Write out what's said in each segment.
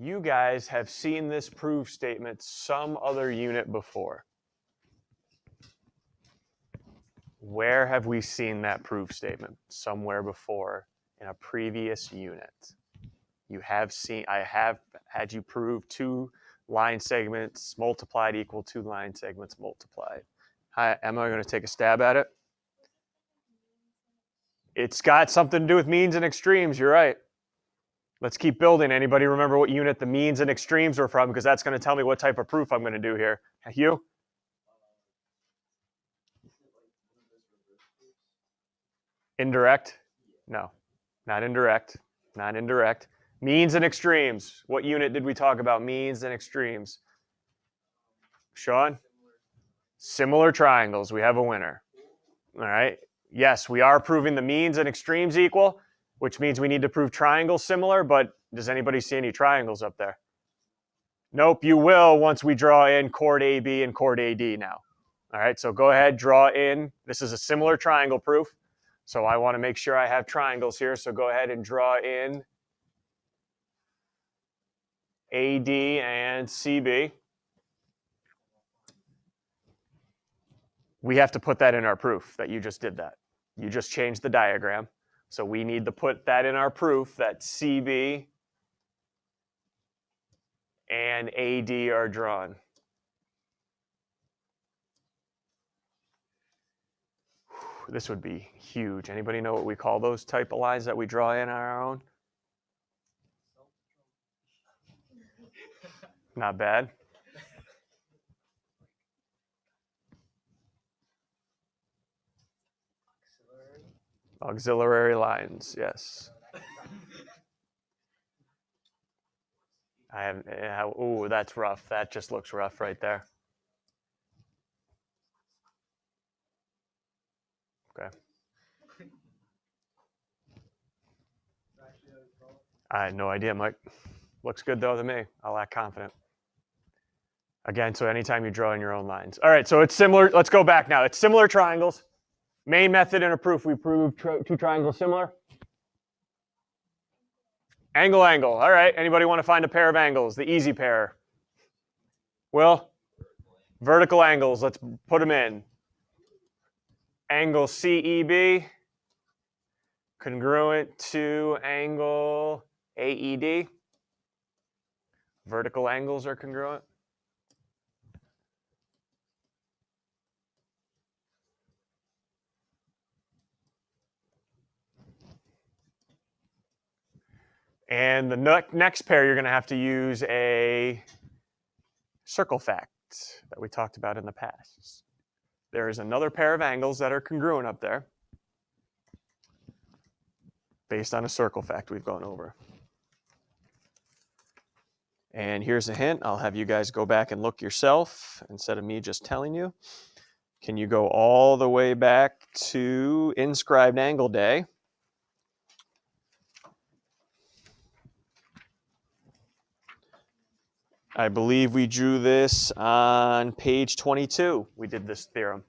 You guys have seen this proof statement some other unit before. Where have we seen that proof statement? Somewhere before in a previous unit. You have seen, I have had you prove 2 line segments multiplied equal 2 line segments multiplied. Hi, am I going to take a stab at it? It's got something to do with means and extremes, you're right. Let's keep building. Anybody remember what unit the means and extremes were from? Because that's going to tell me what type of proof I'm going to do here. Hugh? Indirect? No, not indirect. Not indirect. Means and extremes. What unit did we talk about? Means and extremes. Sean? Similar triangles. We have a winner. All right. Yes, we are proving the means and extremes equal, which means we need to prove triangles similar, but does anybody see any triangles up there? Nope, you will once we draw in chord AB and chord AD now. All right, so go ahead, draw in. This is a similar triangle proof, so I want to make sure I have triangles here, so go ahead and draw in AD and CB. We have to put that in our proof that you just did that. You just changed the diagram. So we need to put that in our proof that CB and AD are drawn. This would be huge. Anybody know what we call those type of lines that we draw in on our own? Not bad. Auxiliary lines, yes. I have, ooh, that's rough. That just looks rough right there. Okay. I had no idea, Mike. Looks good though to me. I'll act confident. Again, so anytime you draw in your own lines. All right, so it's similar. Let's go back now. It's similar triangles. Main method in a proof, we proved 2 triangles similar. Angle, angle. All right, anybody want to find a pair of angles? The easy pair. Will? Vertical angles, let's put them in. Angle CEB, congruent to angle AED. Vertical angles are congruent. And the next pair, you're going to have to use a circle fact that we talked about in the past. There is another pair of angles that are congruent up there based on a circle fact we've gone over. And here's a hint. I'll have you guys go back and look yourself instead of me just telling you. Can you go all the way back to inscribed angle day? I believe we drew this on page 22. We did this theorem.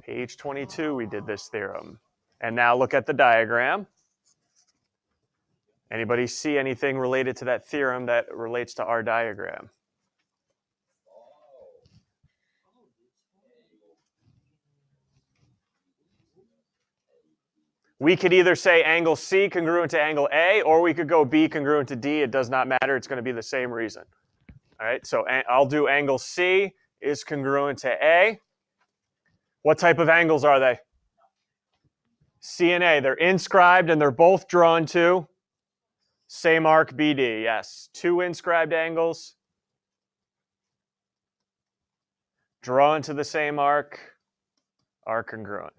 Page 22, we did this theorem. And now look at the diagram. Anybody see anything related to that theorem that relates to our diagram? We could either say angle C congruent to angle A, or we could go B congruent to D. It does not matter. It's going to be the same reason. All right, so I'll do angle C is congruent to A. What type of angles are they? C and A. They're inscribed and they're both drawn to same arc BD. Yes, 2 inscribed angles drawn to the same arc are congruent.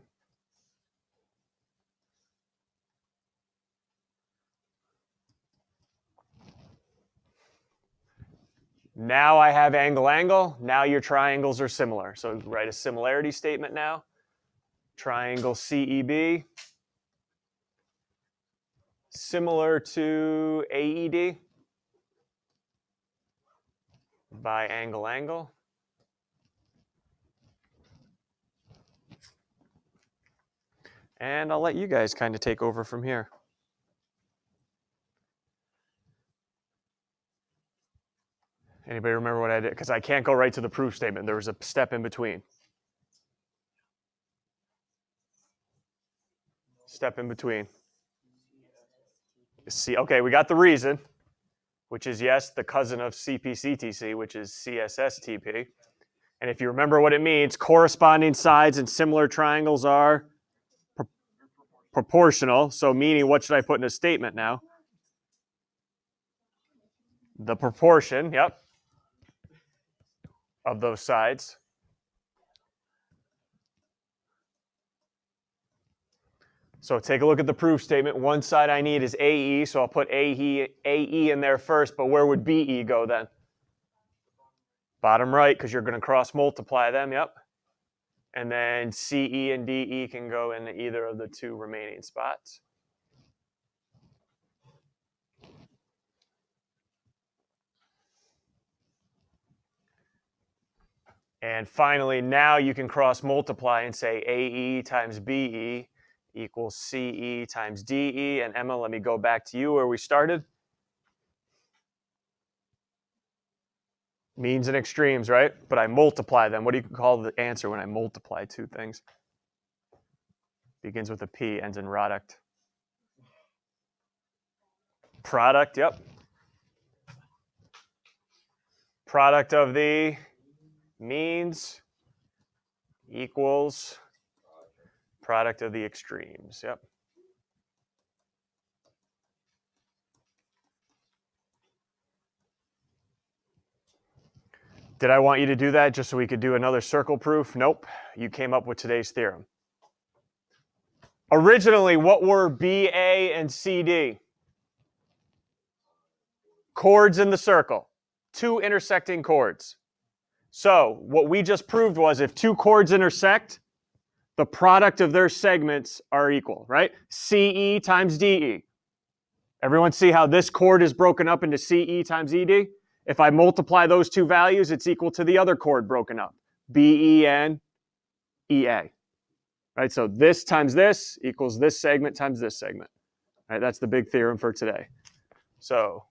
Now I have angle, angle. Now your triangles are similar. So write a similarity statement now. Triangle CEB, similar to AED by angle, angle. And I'll let you guys kind of take over from here. Anybody remember what I did? Because I can't go right to the proof statement. There was a step in between. Step in between. See, okay, we got the reason, which is yes, the cousin of CPCTC, which is CSSTP. And if you remember what it means, corresponding sides in similar triangles are proportional. So meaning, what should I put in a statement now? The proportion, yep, of those sides. So take a look at the proof statement. One side I need is AE, so I'll put AE in there first, but where would BE go then? Bottom right, because you're going to cross multiply them, yep. And then CE and DE can go in either of the two remaining spots. And finally, now you can cross multiply and say AE times BE equals CE times DE. And Emma, let me go back to you where we started. Means and extremes, right? But I multiply them. What do you call the answer when I multiply two things? Begins with a P, ends in product. Product, yep. Product of the means equals product of the extremes, yep. Did I want you to do that just so we could do another circle proof? Nope. You came up with today's theorem. Originally, what were BA and CD? Chords in the circle. Two intersecting chords. So what we just proved was if two chords intersect, the product of their segments are equal, right? CE times DE. Everyone see how this chord is broken up into CE times ED? If I multiply those two values, it's equal to the other chord broken up, BE and EA. Right, so this times this equals this segment times this segment. Right, that's the big theorem for today. So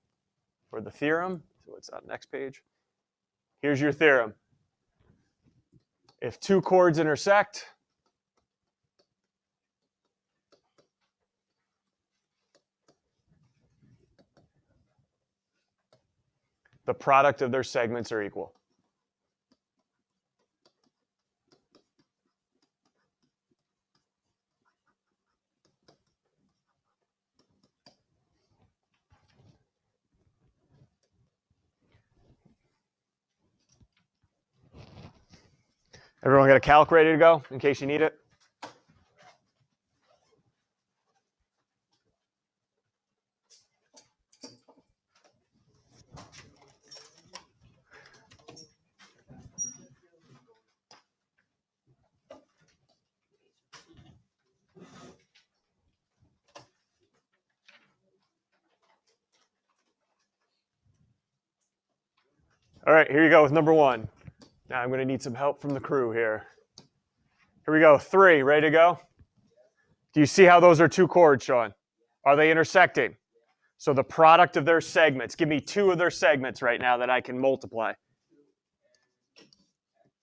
for the theorem, so what's that next page? Here's your theorem. If two chords intersect, the product of their segments are equal. Everyone got a calc ready to go in case you need it? All right, here you go with number one. Now I'm going to need some help from the crew here. Here we go, 3, ready to go? Do you see how those are two chords, Sean? Are they intersecting? So the product of their segments, give me two of their segments right now that I can multiply.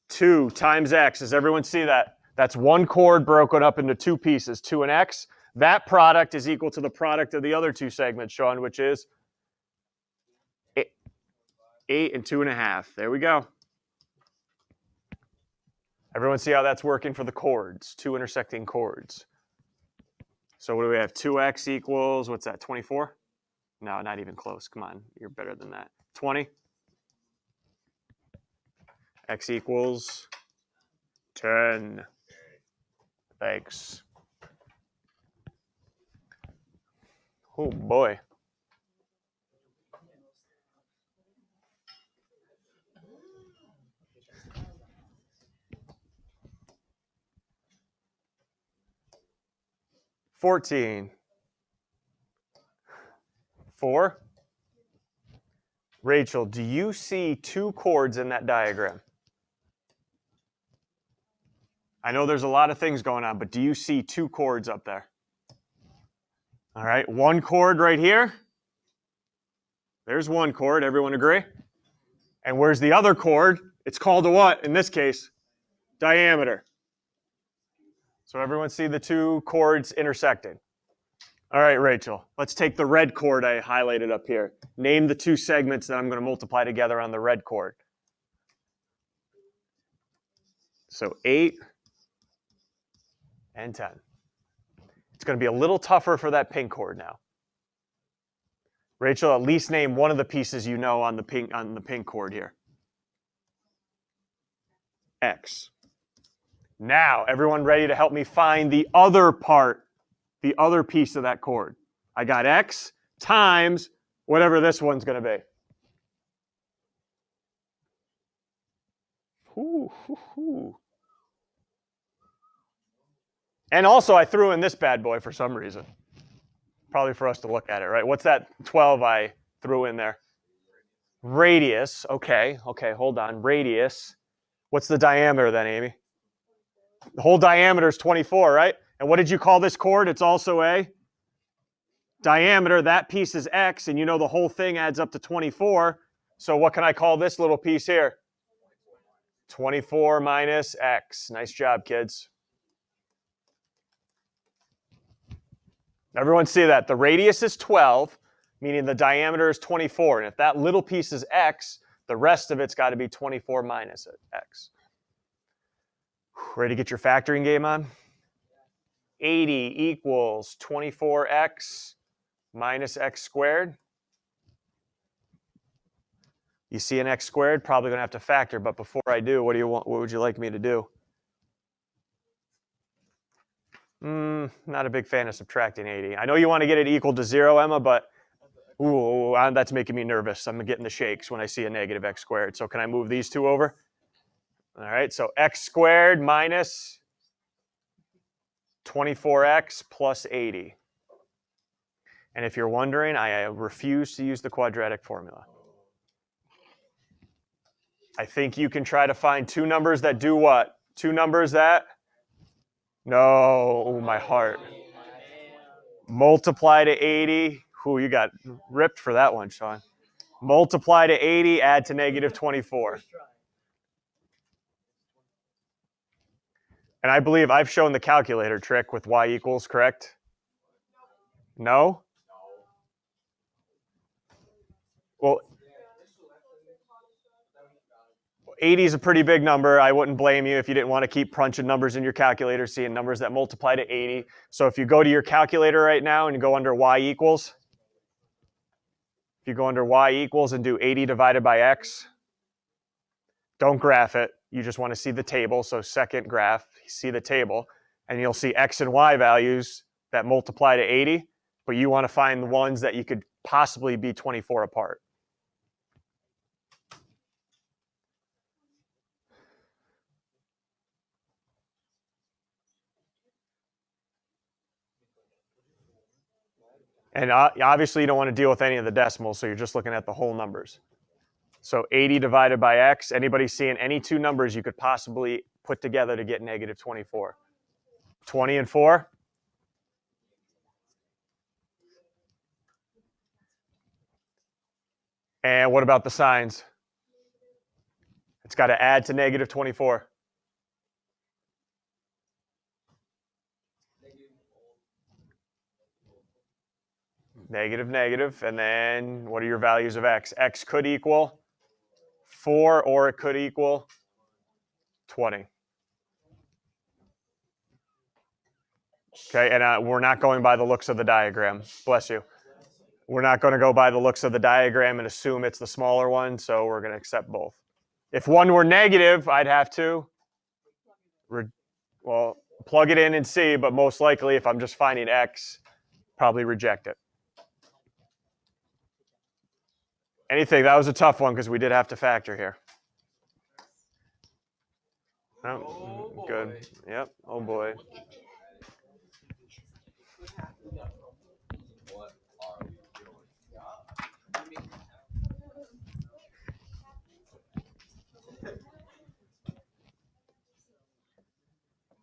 2 times x, does everyone see that? That's one chord broken up into two pieces, 2 and x. That product is equal to the product of the other two segments, Sean, which is 8 and 2.5. There we go. Everyone see how that's working for the chords, two intersecting chords. So what do we have? 2x equals, what's that, 24? No, not even close. Come on, you're better than that. 20. X equals 10. Thanks. Oh boy. $14. 4. Rachel, do you see two chords in that diagram? I know there's a lot of things going on, but do you see two chords up there? All right, one chord right here. There's one chord, everyone agree? And where's the other chord? It's called a what in this case? Diameter. So everyone see the two chords intersecting. All right, Rachel, let's take the red chord I highlighted up here. Name the two segments that I'm going to multiply together on the red chord. So 8 and 10. It's going to be a little tougher for that pink chord now. Rachel, at least name one of the pieces you know on the pink chord here. X. Now, everyone ready to help me find the other part, the other piece of that chord? I got X times whatever this one's going to be. And also, I threw in this bad boy for some reason. Probably for us to look at it, right? What's that 12 I threw in there? Radius. Okay, hold on. Radius. What's the diameter then, Amy? The whole diameter is 24, right? And what did you call this chord? It's also a diameter. That piece is X, and you know the whole thing adds up to 24. So what can I call this little piece here? 24 minus X. Nice job, kids. Everyone see that? The radius is 12, meaning the diameter is 24. And if that little piece is X, the rest of it's got to be 24 minus X. Ready to get your factoring game on? 80 equals 24x minus x squared. You see an x squared, probably going to have to factor, but before I do, what would you like me to do? Not a big fan of subtracting 80. I know you want to get it equal to 0, Emma, but that's making me nervous. I'm getting the shakes when I see a negative x squared. So can I move these two over? All right, so x squared minus 24x plus 80. And if you're wondering, I refuse to use the quadratic formula. I think you can try to find two numbers that do what? Two numbers that? No, my heart. Multiply to 80. You got ripped for that one, Sean. Multiply to 80, add to negative 24. And I believe I've shown the calculator trick with y equals, correct? No? Well, 80 is a pretty big number. I wouldn't blame you if you didn't want to keep punching numbers in your calculator, seeing numbers that multiply to 80. So if you go to your calculator right now and you go under y equals, if you go under y equals and do 80 divided by x, don't graph it. You just want to see the table. So second graph, see the table, and you'll see x and y values that multiply to 80, but you want to find the ones that you could possibly be 24 apart. And obviously, you don't want to deal with any of the decimals, so you're just looking at the whole numbers. So 80 divided by x, anybody seeing any two numbers you could possibly put together to get negative 24? 20 and 4? And what about the signs? It's got to add to negative 24. Negative, negative, and then what are your values of x? X could equal 4, or it could equal 20. Okay, and we're not going by the looks of the diagram. Bless you. We're not going to go by the looks of the diagram and assume it's the smaller one, so we're going to accept both. If one were negative, I'd have to, plug it in and see, but most likely if I'm just finding x, probably reject it. Anything, that was a tough one because we did have to factor here. Oh, good. Yep. Oh boy.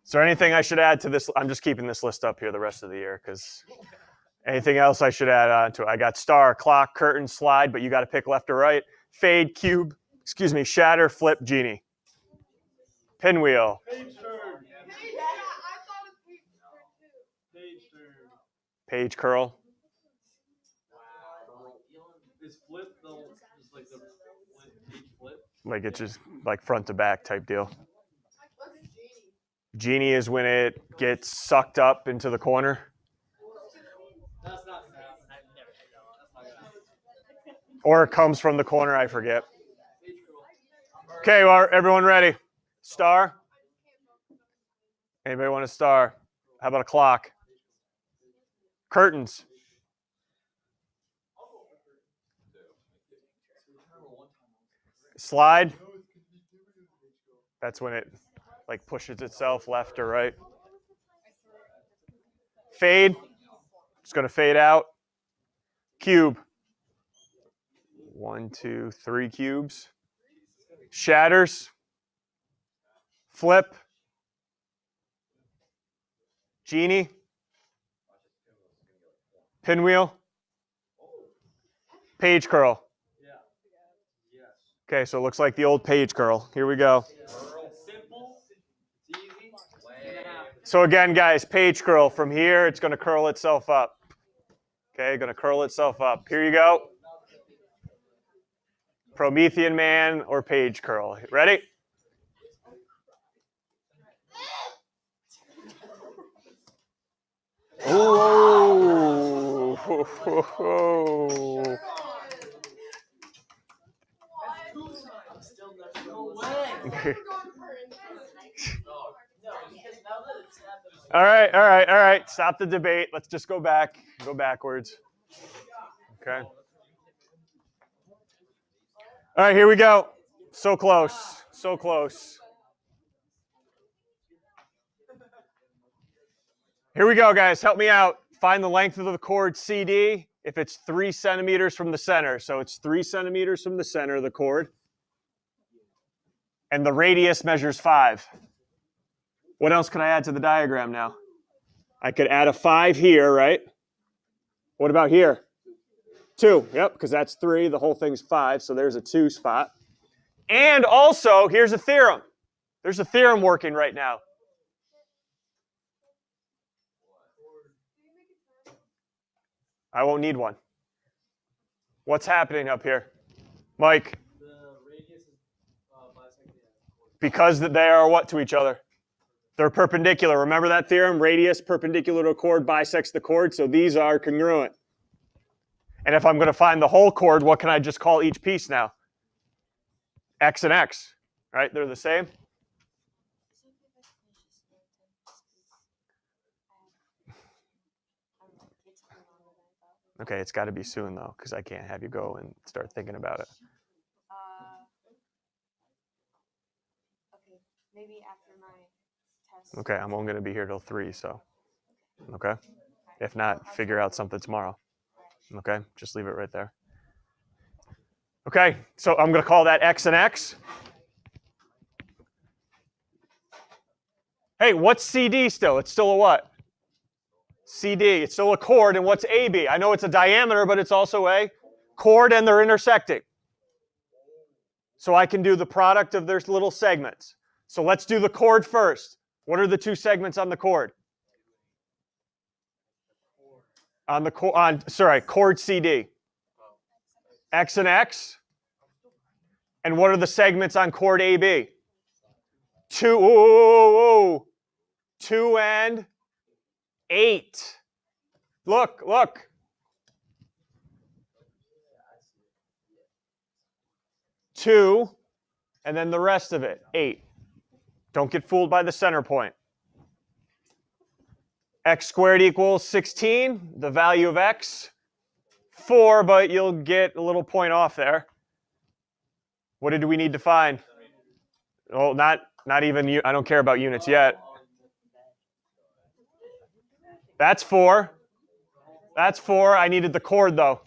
Is there anything I should add to this? I'm just keeping this list up here the rest of the year because anything else I should add on to it? I got star, clock, curtain, slide, but you got to pick left or right. Fade, cube, excuse me, shatter, flip, genie. Pinwheel. Page curl. Is flip just like the page flip? Like it's just like front to back type deal. Genie is when it gets sucked up into the corner. That's not snap. I've never heard that one. That's not good. Or it comes from the corner, I forget. Okay, well, everyone ready? Star? Anybody want a star? How about a clock? Curtains. Slide. That's when it like pushes itself left or right. Fade. It's going to fade out. Cube. 1, 2, 3 cubes. Shatters. Flip. Genie. Pinwheel. Page curl. Okay, so it looks like the old page curl. Here we go. So again, guys, page curl. From here, it's going to curl itself up. Okay, going to curl itself up. Here you go. Promethean man or page curl. Ready? Ooh. All right. Stop the debate. Let's just go back. Go backwards. Okay. All right, here we go. So close. So close. Here we go, guys. Help me out. Find the length of the chord CD if it's 3 centimeters from the center. So it's 3 centimeters from the center of the chord. And the radius measures 5. What else could I add to the diagram now? I could add a 5 here, right? What about here? 2. Yep, because that's 3. The whole thing's 5, so there's a 2 spot. And also, here's a theorem. There's a theorem working right now. I won't need one. What's happening up here? Mike? The radius is bisecting. Because they are what to each other? They're perpendicular. Remember that theorem? Radius perpendicular to a chord bisects the chord. So these are congruent. And if I'm going to find the whole chord, what can I just call each piece now? X and X. Right? They're the same. Okay, it's got to be soon, though, because I can't have you go and start thinking about it. Okay, maybe after my test. Okay, I'm only going to be here till 3, so. Okay? If not, figure out something tomorrow. Okay, just leave it right there. Okay, so I'm going to call that X and X. Hey, what's CD still? It's still a what? CD. It's still a chord, and what's AB? I know it's a diameter, but it's also a chord, and they're intersecting. So I can do the product of their little segments. So let's do the chord first. What are the 2 segments on the chord? Chord CD. X and X. And what are the segments on chord AB? 2 and 8. Look. 2, and then the rest of it, 8. Don't get fooled by the center point. X squared equals 16. The value of X, 4, but you'll get a little point off there. What did we need to find? Oh, not even, I don't care about units yet. That's 4. That's 4. I needed the chord, though.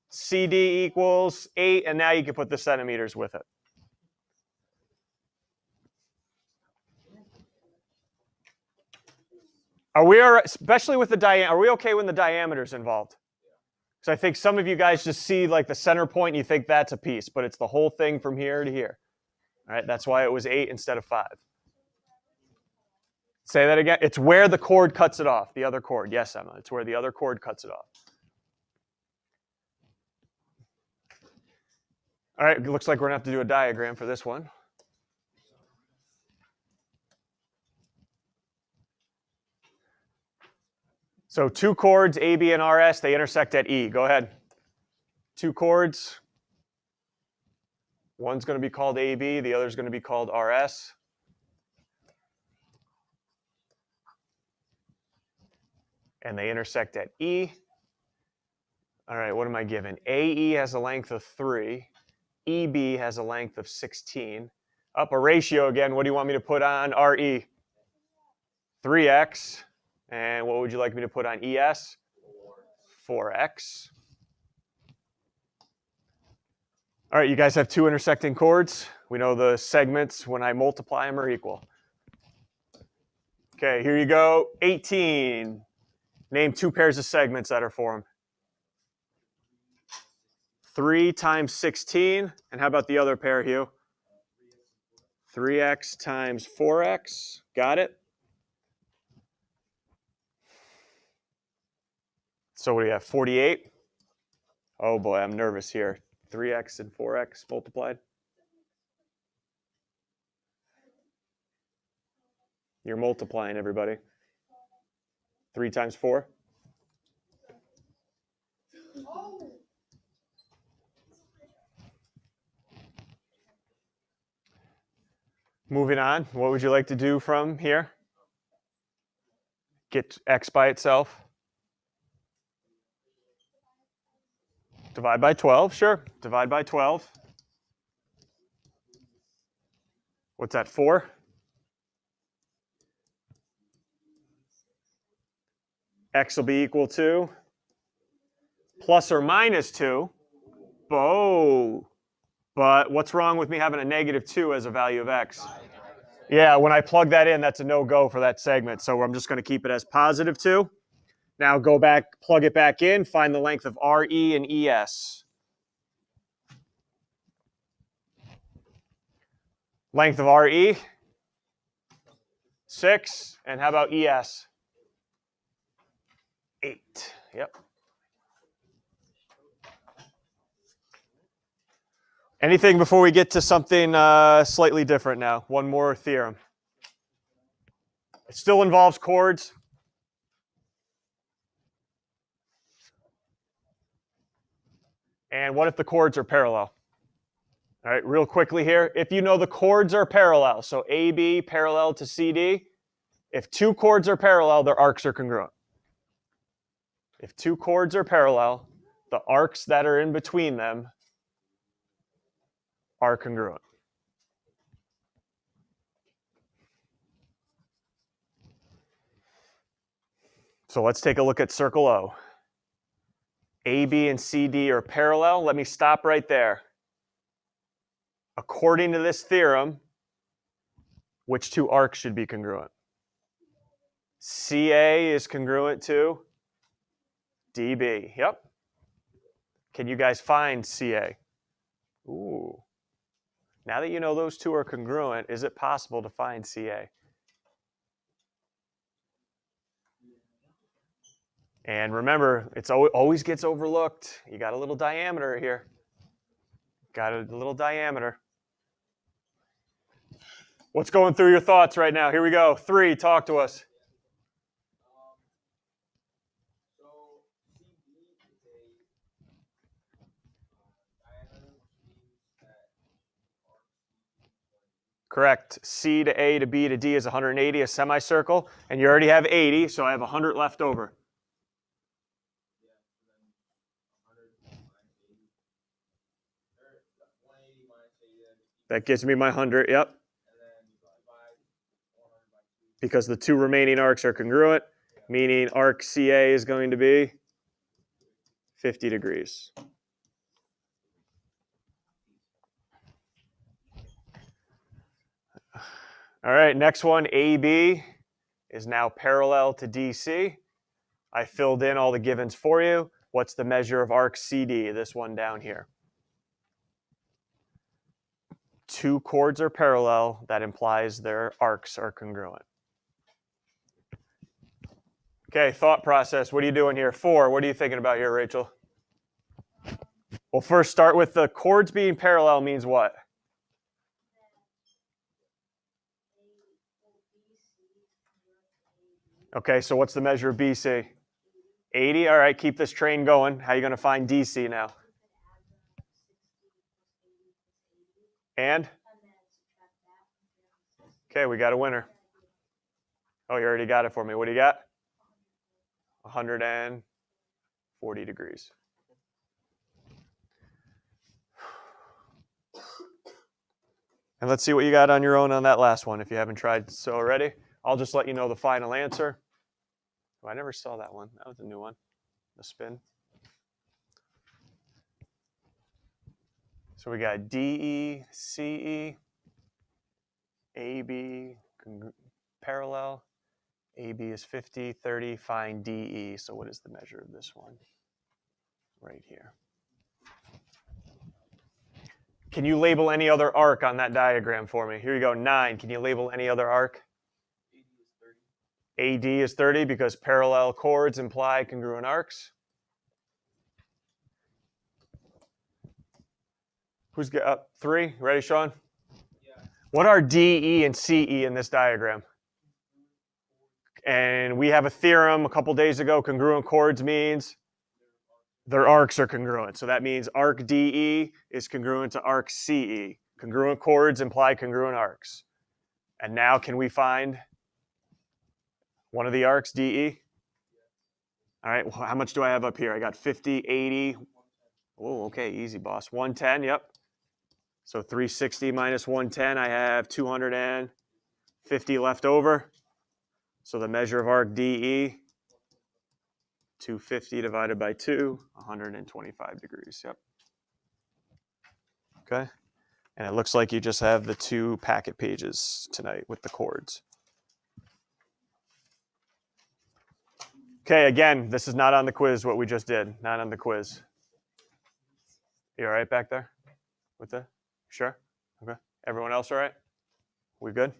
CD equals 8, and now you can put the centimeters with it. Especially with the diameter, are we okay when the diameter's involved? So I think some of you guys just see like the center point and you think that's a piece, but it's the whole thing from here to here. All right, that's why it was 8 instead of 5. Say that again. It's where the chord cuts it off, the other chord. Yes, Emma, it's where the other chord cuts it off. All right, it looks like we're going to have to do a diagram for this one. So 2 chords, A, B, and RS, they intersect at E. Go ahead. 2 chords. One's going to be called AB, the other's going to be called RS. And they intersect at E. All right, what am I given? AE has a length of 3. EB has a length of 16. Up a ratio again, what do you want me to put on RE? 3x. And what would you like me to put on ES? 4x. All right, you guys have 2 intersecting chords. We know the segments, when I multiply them, are equal. Okay, here you go. 18. Name 2 pairs of segments that are formed. 3 times 16. And how about the other pair, Hugh? 3x times 4x. Got it? So what do you have, 48? Oh boy, I'm nervous here. 3x and 4x multiplied. You're multiplying, everybody. 3 times 4. Moving on, what would you like to do from here? Get x by itself. Divide by 12, sure. Divide by 12. What's that, 4? X will be equal to plus or minus 2. Oh, but what's wrong with me having a negative 2 as a value of x? Yeah, when I plug that in, that's a no-go for that segment. So I'm just going to keep it as positive 2. Now go back, plug it back in, find the length of RE and ES. Length of RE, 6. And how about ES? 8. Yep. Anything before we get to something slightly different now? One more theorem. It still involves chords. And what if the chords are parallel? All right, real quickly here. If you know the chords are parallel, so AB parallel to CD, if 2 chords are parallel, their arcs are congruent. If 2 chords are parallel, the arcs that are in between them are congruent. So let's take a look at circle O. AB and CD are parallel. Let me stop right there. According to this theorem, which 2 arcs should be congruent? CA is congruent to DB. Yep. Can you guys find CA? Ooh. Now that you know those 2 are congruent, is it possible to find CA? And remember, it always gets overlooked. You got a little diameter here. Got a little diameter. What's going through your thoughts right now? Here we go. 3, talk to us. Correct. C to A to B to D is 180, a semicircle. And you already have 80, so I have 100 left over. That gives me my 100, yep. Because the 2 remaining arcs are congruent, meaning arc CA is going to be 50 degrees. All right, next one, AB is now parallel to DC. I filled in all the givens for you. What's the measure of arc CD, this one down here? Two chords are parallel. That implies their arcs are congruent. Okay, thought process. What are you doing here? 4. What are you thinking about here, Rachel? Well, first start with the chords being parallel means what? Okay, so what's the measure of BC? 80. All right, keep this train going. How are you going to find DC now? And? Okay, we got a winner. Oh, you already got it for me. What do you got? 140 degrees. And let's see what you got on your own on that last one if you haven't tried so already. I'll just let you know the final answer. Oh, I never saw that one. That was a new one. The spin. So we got DE, CE, AB, parallel. AB is 50, 30, find DE. So what is the measure of this one? Right here. Can you label any other arc on that diagram for me? Here you go, 9. Can you label any other arc? AD is 30 because parallel chords imply congruent arcs. Who's got up? 3? Ready, Sean? Yeah. What are DE and CE in this diagram? And we have a theorem a couple days ago. Congruent chords means their arcs are congruent. So that means arc DE is congruent to arc CE. Congruent chords imply congruent arcs. And now can we find one of the arcs, DE? All right, well, how much do I have up here? I got 50, 80. Oh, okay, easy, boss. 110, yep. So 360 minus 110, I have 250 left over. So the measure of arc DE, 250 divided by 2, 125 degrees, yep. Okay, and it looks like you just have the 2 packet pages tonight with the chords. Okay, again, this is not on the quiz, what we just did, not on the quiz. You all right back there with the? Sure? Okay. Everyone else all right? We good?